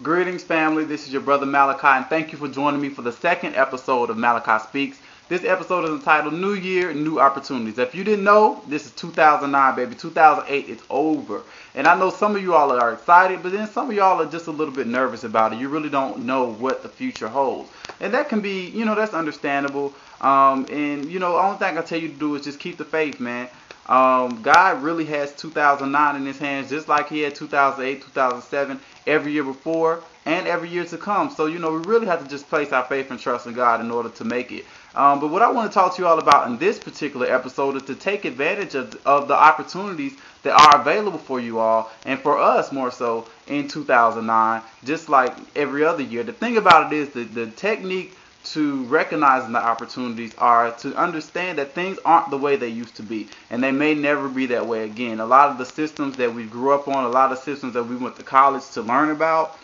Greetings, family. This is your brother Malachi, and thank you for joining me for the second episode of Malachi Speaks. This episode is entitled New Year, New Opportunities. If you didn't know, this is 2009, baby. 2008, it's over. And I know some of you all are excited, but then some of y'all are just a little bit nervous about it. You really don't know what the future holds. And that can be, that's understandable. The only thing I tell you to do is just keep the faith, man. God really has 2009 in his hands, just like he had 2008, 2007, every year before, and every year to come. So, we really have to just place our faith and trust in God in order to make it. But what I want to talk to you all about in this particular episode is to take advantage of the opportunities that are available for you all, and for us more so in 2009, just like every other year. The thing about it is the technique to recognizing the opportunities are to understand that things aren't the way they used to be, and they may never be that way again. A lot of the systems that we grew up on, a lot of systems that we went to college to learn about,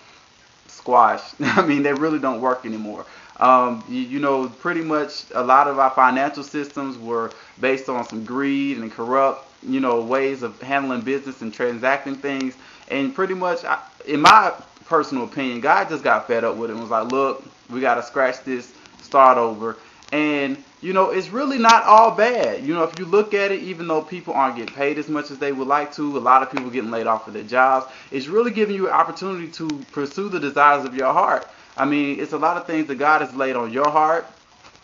squash. I mean, they really don't work anymore. Pretty much a lot of our financial systems were based on some greed and corrupt, ways of handling business and transacting things. And pretty much, in my personal opinion, God just got fed up with it and was like, look, we got to scratch this, start over. And, it's really not all bad. If you look at it, even though people aren't getting paid as much as they would like to, a lot of people getting laid off of their jobs, it's really giving you an opportunity to pursue the desires of your heart. I mean, it's a lot of things that God has laid on your heart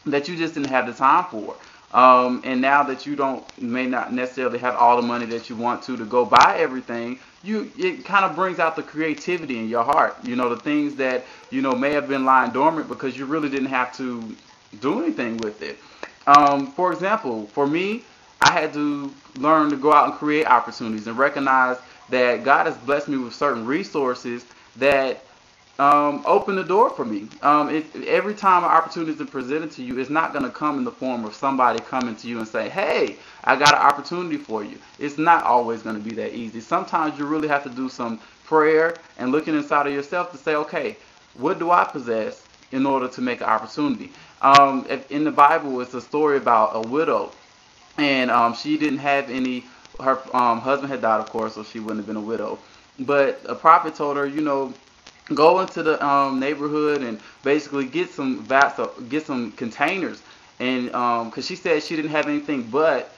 that you just didn't have the time for. And now that you may not necessarily have all the money that you want to go buy everything, it kind of brings out the creativity in your heart. The things that, may have been lying dormant because you really didn't have to do anything with it. For example, for me, I had to learn to go out and create opportunities and recognize that God has blessed me with certain resources that open the door for me. Every time an opportunity is presented to you, it's not going to come in the form of somebody coming to you and say, hey, I got an opportunity for you. It's not always going to be that easy. Sometimes you really have to do some prayer and looking inside of yourself to say, okay, what do I possess in order to make an opportunity? In the Bible, it's a story about a widow, and she didn't have any, her husband had died, of course, so she wouldn't have been a widow. But a prophet told her, go into the neighborhood and basically get some containers, and because she said she didn't have anything but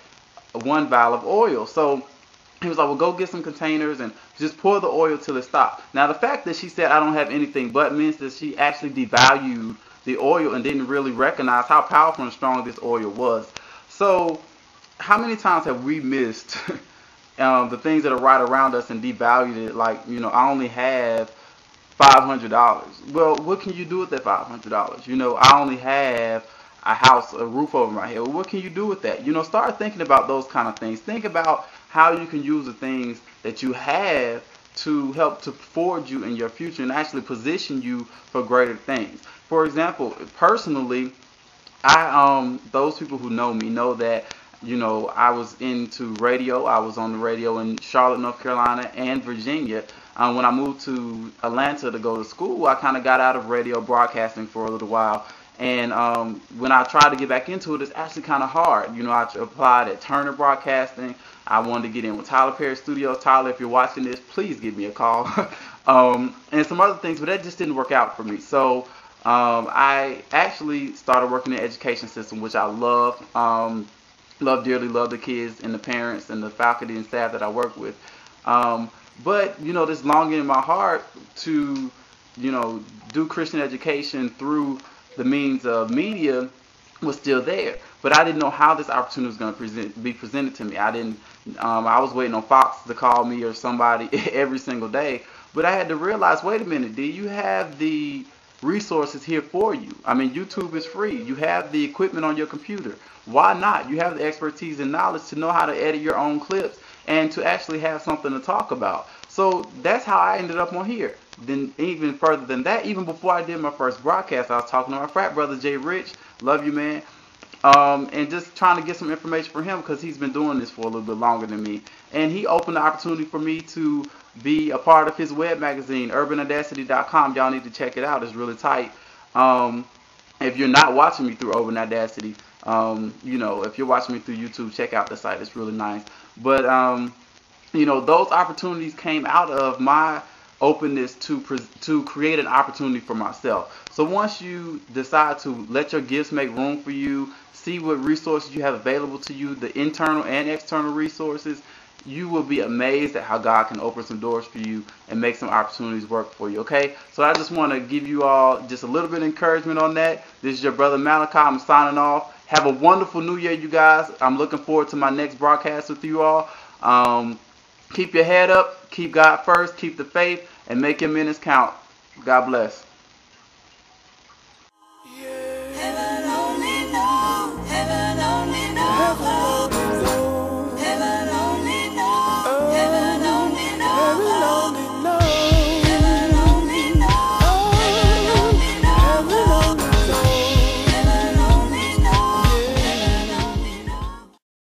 one vial of oil. So he was like, well, go get some containers and just pour the oil till it stops. Now, the fact that she said I don't have anything but means that she actually devalued the oil and didn't really recognize how powerful and strong this oil was. So how many times have we missed the things that are right around us and devalued it? Like, I only have $500. Well, what can you do with that $500? I only have a house, a roof over my head. Well, what can you do with that? Start thinking about those kind of things. Think about how you can use the things that you have to help to forge you in your future and actually position you for greater things. For example, personally, those people who know me know that I was into radio. I was on the radio in Charlotte, North Carolina, and Virginia. When I moved to Atlanta to go to school, I kind of got out of radio broadcasting for a little while. And when I tried to get back into it, it's actually kind of hard. I applied at Turner Broadcasting. I wanted to get in with Tyler Perry Studios. Tyler, if you're watching this, please give me a call. And some other things, but that just didn't work out for me. So I actually started working in the education system, which I love. Love dearly, love the kids and the parents and the faculty and staff that I work with. But, this longing in my heart to, do Christian education through the means of media was still there. But I didn't know how this opportunity was going to be presented to me. I was waiting on Fox to call me or somebody every single day. But I had to realize, wait a minute, D, you have the resources here for you. I mean, YouTube is free. You have the equipment on your computer. Why not? You have the expertise and knowledge to know how to edit your own clips and to actually have something to talk about. So that's how I ended up on here. Then even further than that, even before I did my first broadcast, I was talking to my frat brother, Jay Rich. Love you, man. And just trying to get some information from him because he's been doing this for a little bit longer than me. And he opened the opportunity for me to be a part of his web magazine, urbanaudacity.com. Y'all need to check it out. It's really tight. If you're not watching me through Urban Audacity, if you're watching me through YouTube, check out the site. It's really nice. But, those opportunities came out of my openness to create an opportunity for myself. So once you decide to let your gifts make room for you, see what resources you have available to you, the internal and external resources, you will be amazed at how God can open some doors for you and make some opportunities work for you, okay? So I just want to give you all just a little bit of encouragement on that. This is your brother Malachi. I'm signing off. Have a wonderful new year, you guys. I'm looking forward to my next broadcast with you all. Keep your head up, keep God first, keep the faith, and make your minutes count. God bless.